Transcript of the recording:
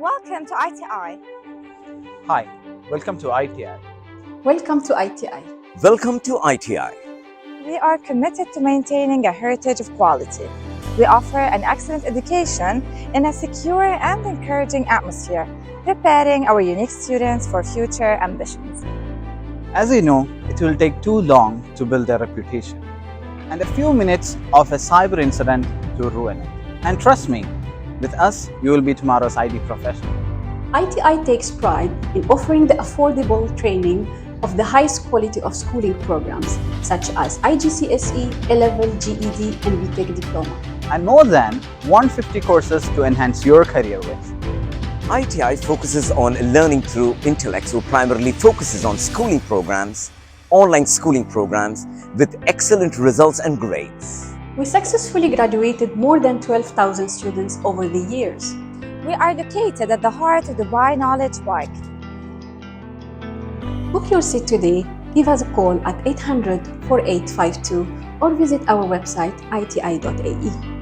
Welcome to ITI. Hi, welcome to ITI. Welcome to ITI. Welcome to ITI. We are committed to maintaining a heritage of quality. We offer an excellent education in a secure and encouraging atmosphere, preparing our unique students for future ambitions. As you know, it will take too long to build a reputation, and a few minutes of a cyber incident to ruin it. And trust me, with us, you will be tomorrow's IT professional. ITI takes pride in offering the affordable training of the highest quality of schooling programs such as IGCSE, A-Level, GED, and BTech Diploma. And more than 150 courses to enhance your career with. ITI focuses on learning through intellect, so primarily focuses on schooling programs, online schooling programs with excellent results and grades. We successfully graduated more than 12,000 students over the years. We are located at the heart of Dubai Knowledge Park. Book your seat today, give us a call at 800-4852 or visit our website iti.ae.